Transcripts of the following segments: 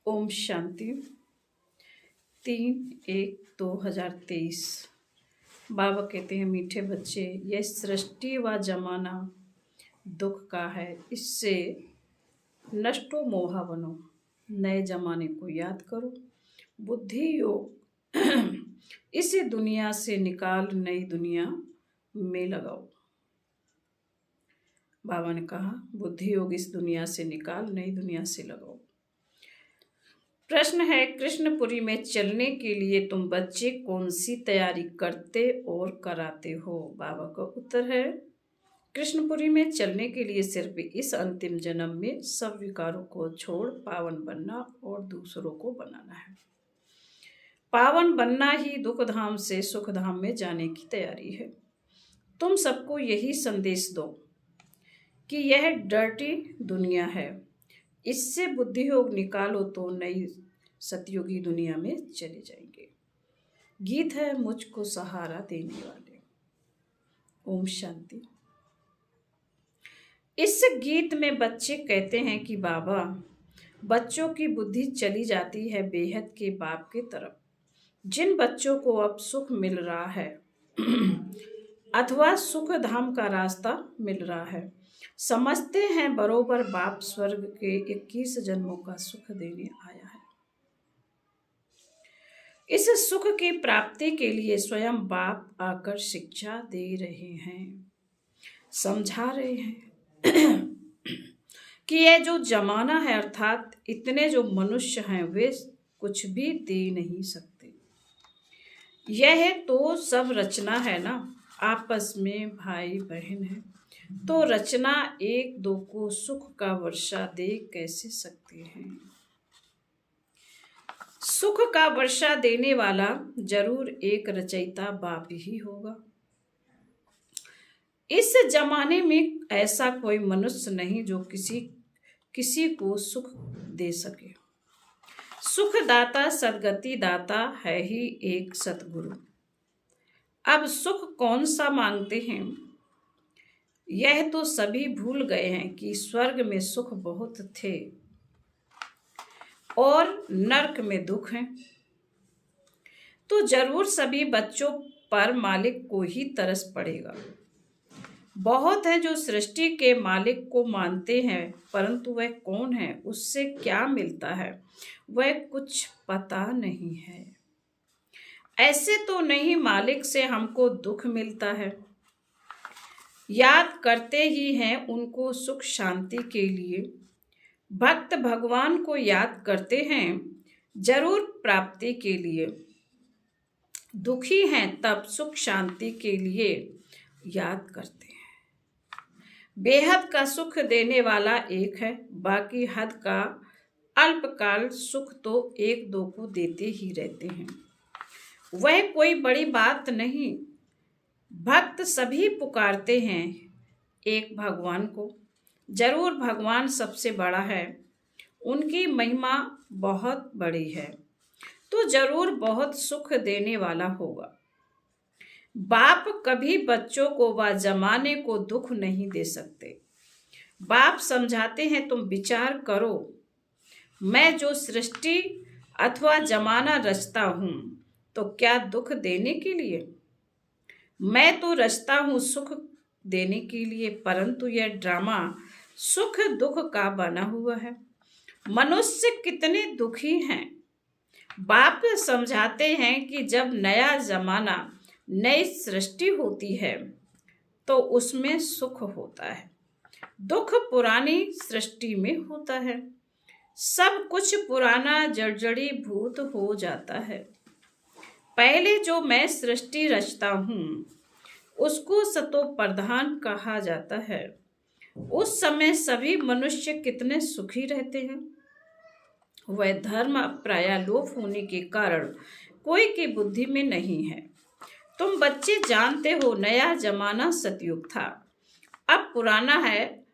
ओम शांति। 3/1/2023। बाबा कहते हैं, मीठे बच्चे, यह सृष्टि व जमाना दुख का है। इससे नष्टो मोहा बनो, नए जमाने को याद करो, बुद्धि योग इसे दुनिया से निकाल नई दुनिया में लगाओ। बाबा ने कहा, बुद्धि योग इस दुनिया से निकाल नई दुनिया से लगाओ। प्रश्न है, कृष्णपुरी में चलने के लिए तुम बच्चे कौन सी तैयारी करते और कराते हो? बाबा का उत्तर है, कृष्णपुरी में चलने के लिए सिर्फ इस अंतिम जन्म में सब विकारों को छोड़ पावन बनना और दूसरों को बनाना है। पावन बनना ही दुख धाम से सुख धाम में जाने की तैयारी है। तुम सबको यही संदेश दो कि यह डर्टी दुनिया है, इससे बुद्धि योग निकालो तो नई सतयुगी दुनिया में चले जाएंगे। गीत है मुझको सहारा देने वाले। ओम शांति। इस गीत में बच्चे कहते हैं कि बाबा, बच्चों की बुद्धि चली जाती है बेहद के बाप की तरफ। जिन बच्चों को अब सुख मिल रहा है अथवा सुख धाम का रास्ता मिल रहा है, समझते हैं बरोबर बाप स्वर्ग के 21 जन्मों का सुख देने आया है। इस सुख की प्राप्ति के लिए स्वयं बाप आकर शिक्षा दे रहे हैं, समझा रहे हैं कि यह जो जमाना है अर्थात इतने जो मनुष्य हैं वे कुछ भी दे नहीं सकते। यह तो सब रचना है ना, आपस में भाई बहन है, तो रचना एक दो को सुख का वर्षा दे कैसे सकते हैं? सुख का वर्षा देने वाला जरूर एक रचयिता बाप ही होगा। इस जमाने में ऐसा कोई मनुष्य नहीं जो किसी को सुख दे सके। सुखदाता सदगति दाता है ही एक सतगुरु। अब सुख कौन सा मांगते हैं? यह तो सभी भूल गए हैं कि स्वर्ग में सुख बहुत थे और नरक में दुख है। तो जरूर सभी बच्चों पर मालिक को ही तरस पड़ेगा। बहुत है जो सृष्टि के मालिक को मानते हैं, परंतु वह कौन है, उससे क्या मिलता है, वह कुछ पता नहीं है। ऐसे तो नहीं मालिक से हमको दुख मिलता है। याद करते ही हैं उनको सुख शांति के लिए। भक्त भगवान को याद करते हैं जरूर प्राप्ति के लिए। दुखी हैं तब सुख शांति के लिए याद करते हैं। बेहद का सुख देने वाला एक है, बाकी हद का अल्पकाल सुख तो एक दो को देते ही रहते हैं। वह कोई बड़ी बात नहीं। भक्त सभी पुकारते हैं एक भगवान को। जरूर भगवान सबसे बड़ा है, उनकी महिमा बहुत बड़ी है, तो जरूर बहुत सुख देने वाला होगा। बाप कभी बच्चों को व जमाने को दुख नहीं दे सकते। बाप समझाते हैं, तुम विचार करो, मैं जो सृष्टि अथवा जमाना रचता हूं तो क्या दुख देने के लिए? मैं तो रचता हूं सुख देने के लिए, परंतु यह ड्रामा सुख दुख का बना हुआ है। मनुष्य कितने दुखी हैं। बाप समझाते हैं कि जब नया जमाना नई सृष्टि होती है तो उसमें सुख होता है, दुख पुरानी सृष्टि में होता है। सब कुछ पुराना जर्जरी भूत हो जाता है। पहले जो मैं सृष्टि रचता हूँ उसको सतो प्रधान कहा जाता है। उस समय सभी मनुष्य कितने सुखी रहते हैं। वह धर्म प्राय लोप होने के कारण कोई की बुद्धि में नहीं है। तुम बच्चे जानते हो नया जमाना सतयुग था, अब पुराना है,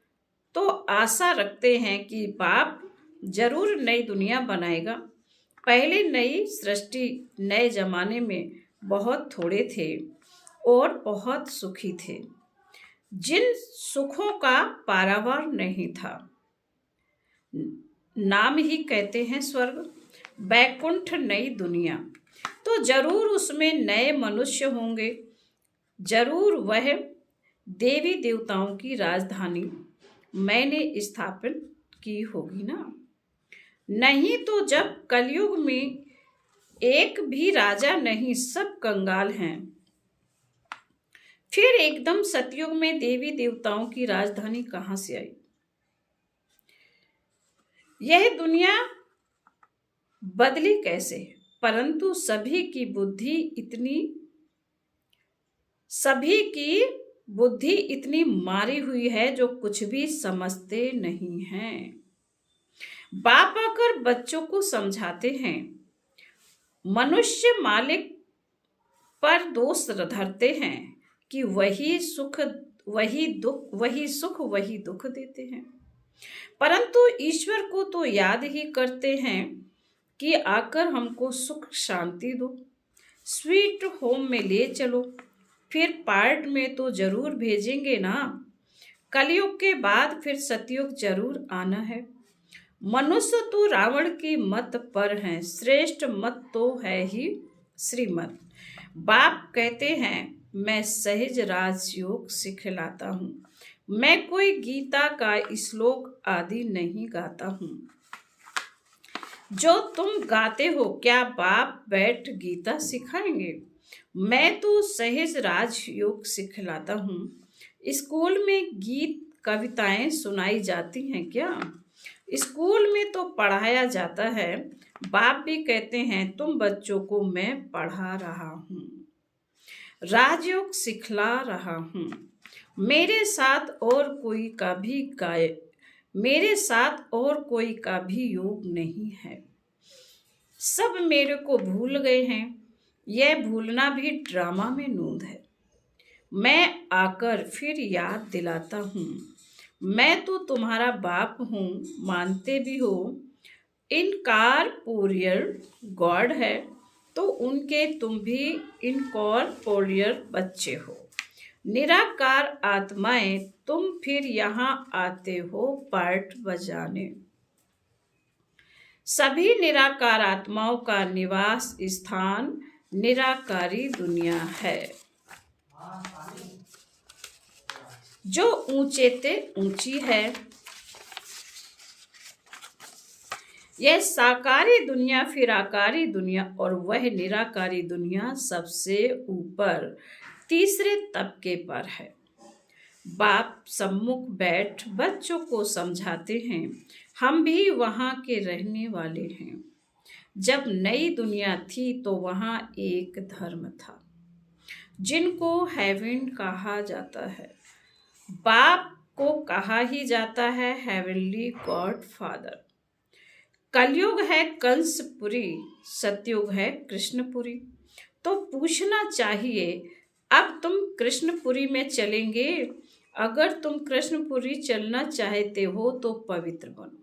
तो आशा रखते हैं कि बाप जरूर नई दुनिया बनाएगा। पहले नई सृष्टि नए जमाने में बहुत थोड़े थे और बहुत सुखी थे, जिन सुखों का पारावार नहीं था। नाम ही कहते हैं स्वर्ग, बैकुंठ नई दुनिया। तो जरूर उसमें नए मनुष्य होंगे, जरूर वह देवी देवताओं की राजधानी मैंने स्थापित की होगी ना। नहीं तो जब कलयुग में एक भी राजा नहीं, सब कंगाल हैं, फिर एकदम सतयुग में देवी देवताओं की राजधानी कहां से आई? यह दुनिया बदली कैसे? परंतु सभी की बुद्धि इतनी मारी हुई है जो कुछ भी समझते नहीं हैं। बाप आकर बच्चों को समझाते हैं, मनुष्य मालिक पर दोष धरते हैं कि वही सुख वही दुख देते हैं, परंतु ईश्वर को तो याद ही करते हैं कि आकर हमको सुख शांति दो, स्वीट होम में ले चलो, फिर पार्ट में तो जरूर भेजेंगे ना। कलयुग के बाद फिर सतयुग जरूर आना है। मनुष्य तो रावण की मत पर हैं, श्रेष्ठ मत तो है ही श्रीमत। बाप कहते हैं मैं सहज राजयोग सिखलाता हूँ, मैं कोई गीता का श्लोक आदि नहीं गाता हूँ। जो तुम गाते हो क्या बाप बैठ गीता सिखाएंगे? मैं तो सहज राजयोग सिखलाता हूँ। स्कूल में गीत कविताएं सुनाई जाती हैं क्या? स्कूल में तो पढ़ाया जाता है। बाप भी कहते हैं तुम बच्चों को मैं पढ़ा रहा हूँ, राजयोग सिखला रहा हूँ। मेरे साथ और कोई का भी योग नहीं है। सब मेरे को भूल गए हैं, यह भूलना भी ड्रामा में नूंद है। मैं आकर फिर याद दिलाता हूँ, मैं तो तुम्हारा बाप हूँ, मानते भी हो। इनकॉर्पोरियल गॉड है तो उनके तुम भी इनकॉर्पोरियल बच्चे हो। निराकार आत्माएं तुम फिर यहाँ आते हो पार्ट बजाने। सभी निराकार आत्माओं का निवास स्थान निराकारी दुनिया है, जो ऊंचे ते ऊंची है। यह साकारी दुनिया, फिर आकारी दुनिया और वह निराकारी दुनिया सबसे ऊपर तीसरे तबके पर है। बाप सम्मुख बैठ बच्चों को समझाते हैं, हम भी वहाँ के रहने वाले हैं। जब नई दुनिया थी तो वहाँ एक धर्म था जिनको हेवन कहा जाता है। बाप को कहा ही जाता है हेवनली गॉड फादर। कलयुग है कंसपुरी, सतयुग है कृष्णपुरी। तो पूछना चाहिए अब तुम कृष्णपुरी में चलेंगे? अगर तुम कृष्णपुरी चलना चाहते हो तो पवित्र बनो।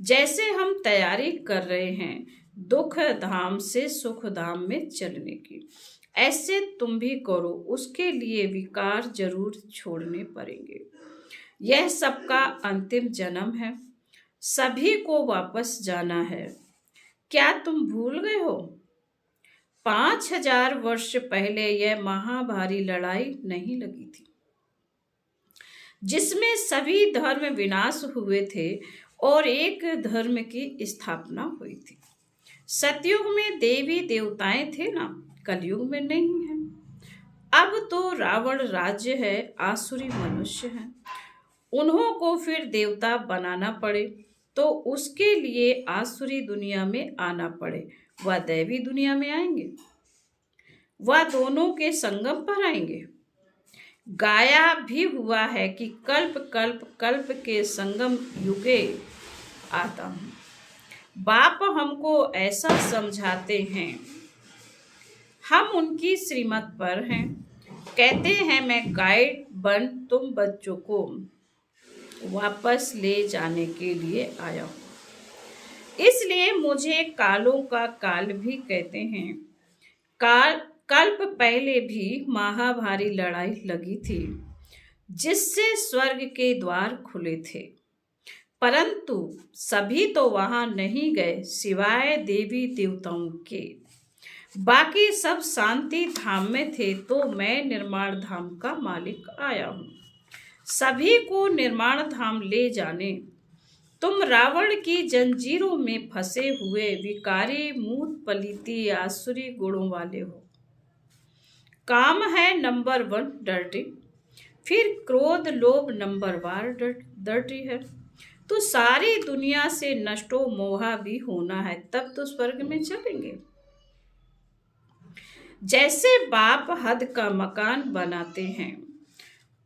जैसे हम तैयारी कर रहे हैं दुख धाम से सुख धाम में चलने की, ऐसे तुम भी करो। उसके लिए विकार जरूर छोड़ने पड़ेंगे। यह सबका अंतिम जन्म है, सभी को वापस जाना है। क्या तुम भूल गए हो 5000 वर्ष पहले यह महाभारी लड़ाई नहीं लगी थी जिसमें सभी धर्म विनाश हुए थे और एक धर्म की स्थापना हुई थी। सतयुग में देवी देवताएं थे ना, कलयुग में नहीं है। अब तो रावण राज्य है, आसुरी मनुष्य हैं। उन्हों को फिर देवता बनाना पड़े तो उसके लिए आसुरी दुनिया में आना पड़े। वह दैवी दुनिया में आएंगे, वह दोनों के संगम पर आएंगे। गाया भी हुआ है कि कल्प कल्प कल्प के संगम युगे आता हूँ। बाप हमको ऐसा समझाते हैं, हम उनकी श्रीमत पर हैं। कहते हैं मैं गाइड बन तुम बच्चों को वापस ले जाने के लिए आया हूँ। इसलिए मुझे कालों का काल भी कहते हैं। कल्प पहले भी महाभारी लड़ाई लगी थी जिससे स्वर्ग के द्वार खुले थे। परंतु सभी तो वहां नहीं गए सिवाय देवी देवताओं के। बाकी सब शांति धाम में थे, तो मैं निर्माण धाम का मालिक आया हूं सभी को निर्माण धाम ले जाने। तुम रावण की जंजीरों में फंसे हुए विकारी मूत पलीती आसुरी गुणों वाले हो। काम है नंबर 1 डर्टी, फिर क्रोध लोभ नंबर 12 डर्टी है, तो सारी दुनिया से नष्टो मोहा भी होना है, तब तो स्वर्ग में चलेंगे। जैसे बाप हद का मकान बनाते हैं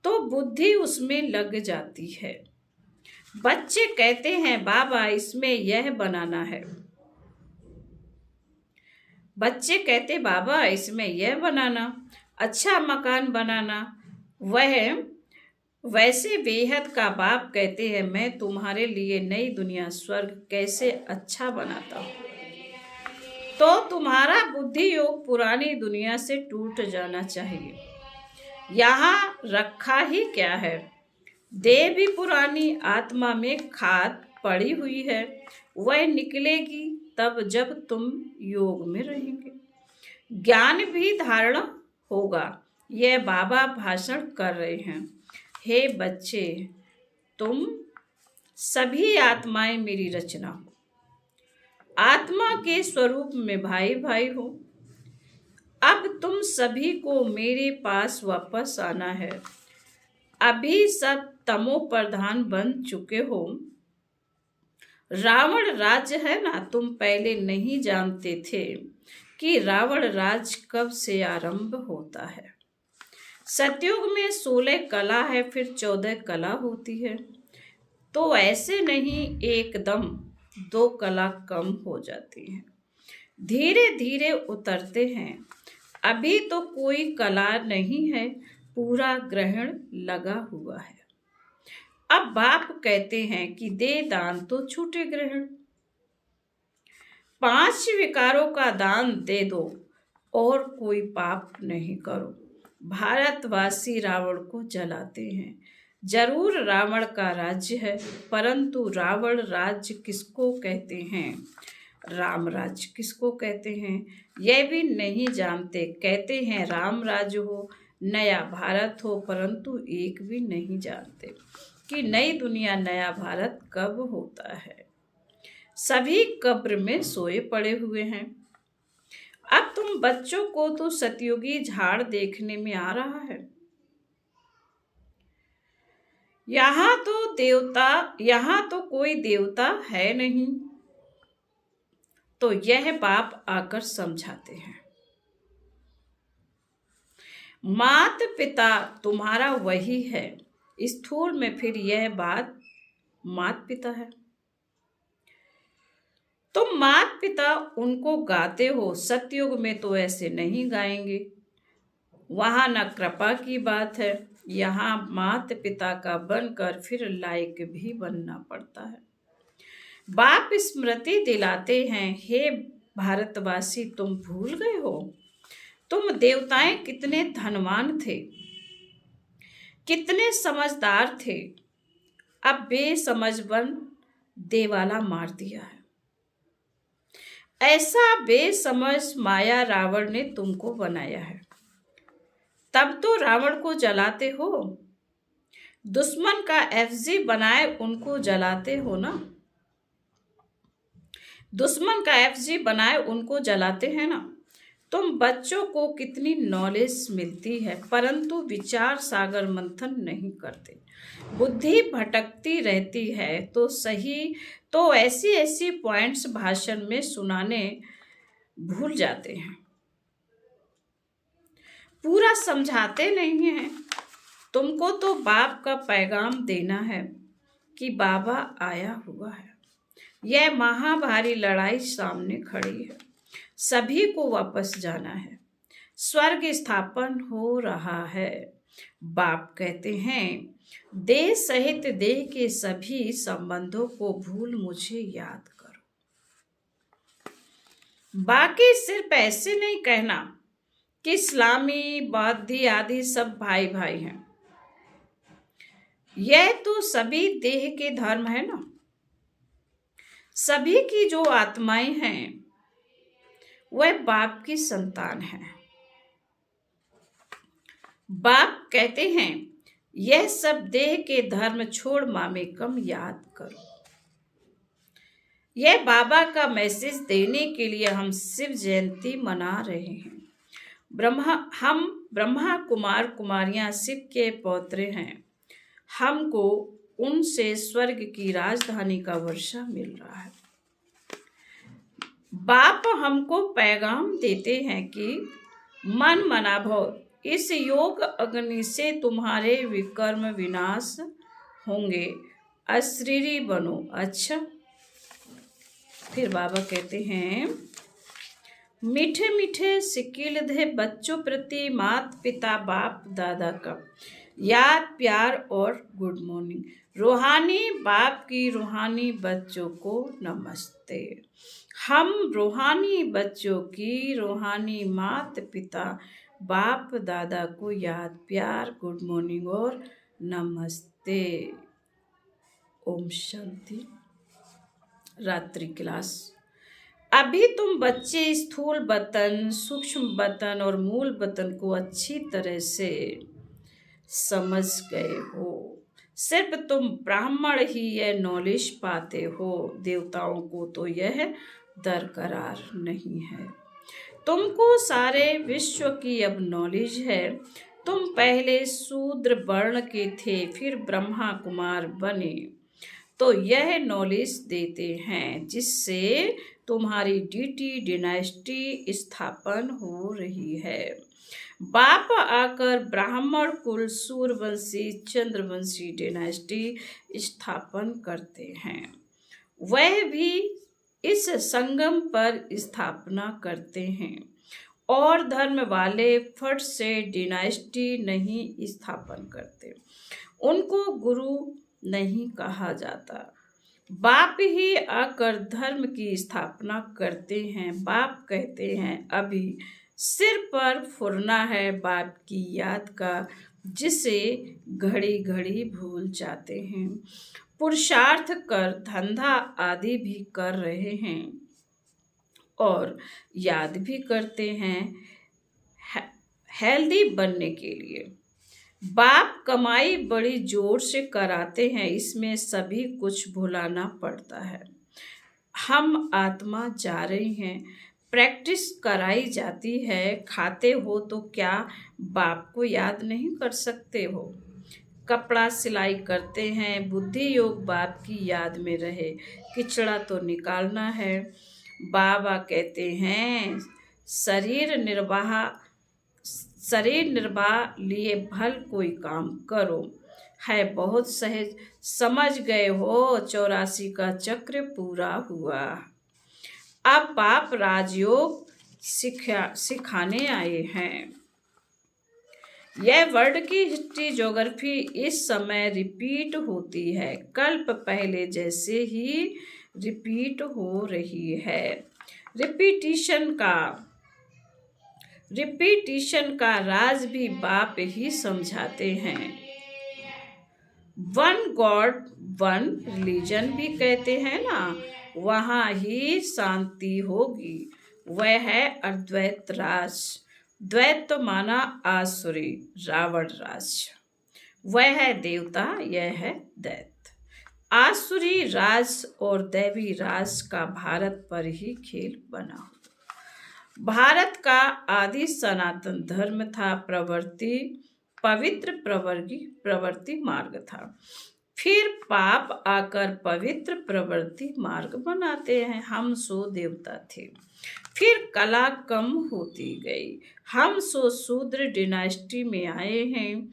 तो बुद्धि उसमें लग जाती है। बच्चे कहते हैं बाबा इसमें यह बनाना है, बच्चे कहते बाबा इसमें यह बनाना, अच्छा मकान बनाना। वह वैसे बेहद का बाप कहते हैं मैं तुम्हारे लिए नई दुनिया स्वर्ग कैसे अच्छा बनाता हूँ। तो तुम्हारा बुद्धि योग पुरानी दुनिया से टूट जाना चाहिए। यहाँ रखा ही क्या है, देह भी पुरानी आत्मा में खाद पड़ी हुई है, वह निकलेगी तब जब तुम योग में रहेंगे। ज्ञान भी धारण होगा। यह बाबा भाषण कर रहे हैं। हे बच्चे, तुम सभी आत्माएं मेरी रचना हो, आत्मा के स्वरूप में भाई भाई हो। अब तुम सभी को मेरे पास वापस आना है। अभी सब तमो प्रधान बन चुके हो। रावण राज्य है ना, तुम पहले नहीं जानते थे कि रावण राज कब से आरंभ होता है। सतयुग में 16 कला है, फिर 14 कला होती है, तो ऐसे नहीं एकदम 2 कला कम हो जाती है, धीरे धीरे उतरते हैं। अभी तो कोई कला नहीं है, पूरा ग्रहण लगा हुआ है। अब बाप कहते हैं कि दे दान तो छूटे ग्रहण, 5 विकारों का दान दे दो और कोई पाप नहीं करो। भारतवासी रावण को जलाते हैं। जरूर रावण का राज्य है, परंतु रावण राज्य किसको कहते हैं, राम राज्य किसको कहते हैं, यह भी नहीं जानते। कहते हैं राम राज्य हो, नया भारत हो, परंतु एक भी नहीं जानते कि नई दुनिया नया भारत कब होता है। सभी कब्र में सोए पड़े हुए हैं। अब तुम बच्चों को तो सतयुगी झाड़ देखने में आ रहा है। यहाँ तो कोई देवता है नहीं, तो यह बाप आकर समझाते हैं। मात पिता तुम्हारा वही है, स्थूल में फिर यह बात मात पिता है। तुम मात पिता उनको गाते हो, सतयुग में तो ऐसे नहीं गाएंगे, वहां न कृपा की बात है। यहाँ मात पिता का बनकर फिर लायक भी बनना पड़ता है। बाप स्मृति दिलाते हैं, हे भारतवासी तुम भूल गए हो, तुम देवताएं कितने धनवान थे, कितने समझदार थे, अब बेसमझ बन देवाला मार दिया है। ऐसा बेसमझ माया रावण ने तुमको बनाया है, तब तो रावण को जलाते हो। दुश्मन का एफजी बनाए उनको जलाते हो ना, दुश्मन का एफजी बनाए उनको जलाते हैं ना। तुम बच्चों को कितनी नॉलेज मिलती है, परंतु विचार सागर मंथन नहीं करते, बुद्धि भटकती रहती है। तो सही तो ऐसी ऐसी पॉइंट्स भाषण में सुनाने भूल जाते हैं, पूरा समझाते नहीं हैं। तुमको तो बाप का पैगाम देना है कि बाबा आया हुआ है, यह महाभारी लड़ाई सामने खड़ी है, सभी को वापस जाना है, स्वर्ग स्थापन हो रहा है। बाप कहते हैं देह सहित देह के सभी संबंधों को भूल मुझे याद करो। बाकी सिर्फ ऐसे नहीं कहना कि इस्लामी बौद्धी आदि सब भाई भाई हैं, यह तो सभी देह के धर्म है ना। सभी की जो आत्माएं हैं वह बाप की संतान है। बाप कहते हैं यह सब देह के धर्म छोड़ मामेकम याद करो। यह बाबा का मैसेज देने के लिए हम शिव जयंती मना रहे हैं। हम ब्रह्मा कुमार कुमारियां शिव के पौत्रे हैं। हमको उनसे स्वर्ग की राजधानी का वर्षा मिल रहा है। बाप हमको पैगाम देते हैं कि मन मना भव, इस योग अग्नि से तुम्हारे विकर्म विनाश होंगे, अशरीरी बनो। अच्छा, फिर बाबा कहते हैं मीठे मीठे सिकिल दे बच्चों प्रति माता पिता बाप दादा का याद प्यार और गुड मॉर्निंग। रूहानी बाप की रूहानी बच्चों को नमस्ते। हम रूहानी बच्चों की रूहानी माता पिता बाप दादा को याद प्यार गुड मॉर्निंग और नमस्ते। ओम शांति। रात्रि क्लास। अभी तुम बच्चे स्थूल बतन, सूक्ष्म बतन और मूल बतन को अच्छी तरह से समझ गए हो। सिर्फ तुम ब्राह्मण ही यह नॉलेज पाते हो, देवताओं को तो यह दरकरार नहीं है। तुमको सारे विश्व की अब नॉलेज है। तुम पहले शूद्र वर्ण के थे, फिर ब्रह्मा कुमार बने, तो यह नॉलेज देते हैं जिससे तुम्हारी डीटी डिनास्टी स्थापन हो रही है। बाप आकर ब्राह्मण कुल सूर्यवंशी चंद्रवंशी डिनास्टी स्थापन करते हैं। वह भी इस संगम पर स्थापना करते हैं और धर्म वाले फट से डिनास्टी नहीं स्थापन करते। उनको गुरु नहीं कहा जाता। बाप ही आकर धर्म की स्थापना करते हैं। बाप कहते हैं अभी सिर पर फुरना है बाप की याद का, जिसे घड़ी घड़ी भूल जाते हैं। पुरुषार्थ कर धंधा आदि भी कर रहे हैं और याद भी करते हैं हेल्दी बनने के लिए। बाप कमाई बड़ी जोर से कराते हैं, इसमें सभी कुछ भुलाना पड़ता है। हम आत्मा जा रही हैं, प्रैक्टिस कराई जाती है। खाते हो तो क्या बाप को याद नहीं कर सकते हो? कपड़ा सिलाई करते हैं, बुद्धि योग बाप की याद में रहे, किचड़ा तो निकालना है। बाबा कहते हैं शरीर निर्वाह लिए भल कोई काम करो है। बहुत सहज समझ गए हो, 84 का चक्र पूरा हुआ। अब बाप राजयोग सिखाने आए हैं। यह वर्ल्ड की हिस्ट्री ज्योग्राफी इस समय रिपीट होती है, कल्प पहले जैसे ही रिपीट हो रही है। रिपीटिशन का राज भी बाप ही समझाते हैं। वन गॉड वन रिलीजन भी कहते हैं ना, वहाँ ही शांति होगी। वह है अद्वैत राज। द्वैत तो माना आसुरी रावण राज। वह है देवता, यह है दैत्य। आसुरी राज और दैवी राज का भारत पर ही खेल बना हुआ। भारत का आदि सनातन धर्म था, पवित्र प्रवृत्ति मार्ग था। फिर पाप आकर पवित्र प्रवृत्ति मार्ग बनाते हैं। हम सो देवता थे, फिर कला कम होती गई, हम सो शूद्र डिनास्टी में आए हैं।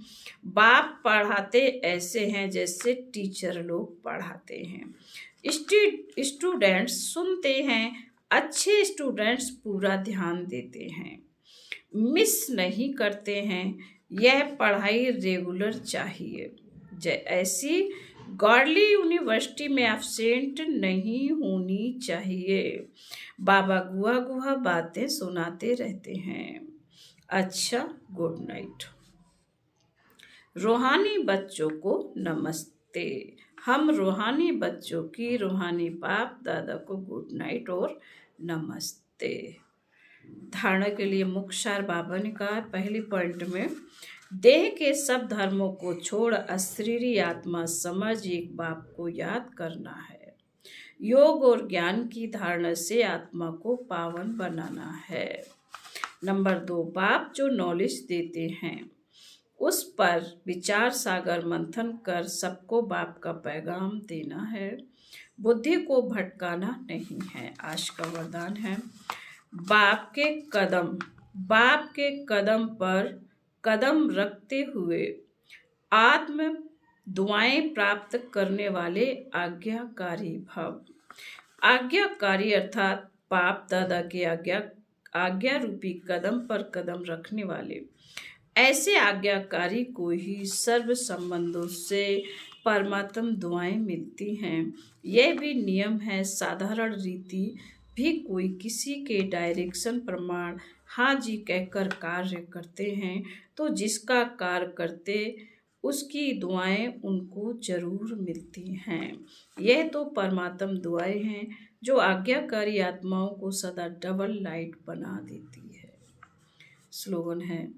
बाप पढ़ाते ऐसे हैं जैसे टीचर लोग पढ़ाते हैं। स्टूडेंट्स सुनते हैं, अच्छे स्टूडेंट्स पूरा ध्यान देते हैं, मिस नहीं करते हैं। यह पढ़ाई रेगुलर चाहिए। ऐसी गॉडली यूनिवर्सिटी में एब्सेंट नहीं होनी चाहिए। बाबा गुहा गुहा बातें सुनाते रहते हैं। अच्छा, गुड नाइट। रूहानी बच्चों को नमस्ते। हम रूहानी बच्चों की रूहानी बाप दादा को गुड नाइट और नमस्ते। धारणा के लिए मुख्य सार बाबा ने कहा है, पहली पॉइंट में, देह के सब धर्मों को छोड़ अशरीरी आत्मा समझ एक बाप को याद करना है। योग और ज्ञान की धारणा से आत्मा को पावन बनाना है। नंबर 2, बाप जो नॉलेज देते हैं उस पर विचार सागर मंथन कर सबको बाप का पैगाम देना है। बुद्धि को भटकाना नहीं है। आज का वरदान है, बाप के कदम पर कदम रखते हुए आत्म दुआएं प्राप्त करने वाले आज्ञाकारी भव। आज्ञाकारी अर्थात बाप दादा के आज्ञा रूपी कदम पर कदम रखने वाले। ऐसे आज्ञाकारी को ही सर्व संबंधों से परमात्म दुआएं मिलती हैं। यह भी नियम है, साधारण रीति भी कोई किसी के डायरेक्शन प्रमाण हाँ जी कहकर कार्य करते हैं तो जिसका कार्य करते उसकी दुआएं उनको जरूर मिलती हैं। यह तो परमात्म दुआएं हैं जो आज्ञाकारी आत्माओं को सदा डबल लाइट बना देती है। स्लोगन है,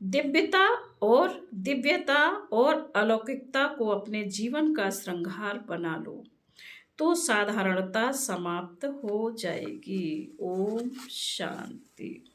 दिव्यता और अलौकिकता को अपने जीवन का श्रृंगार बना लो तो साधारणता समाप्त हो जाएगी। ओम शांति।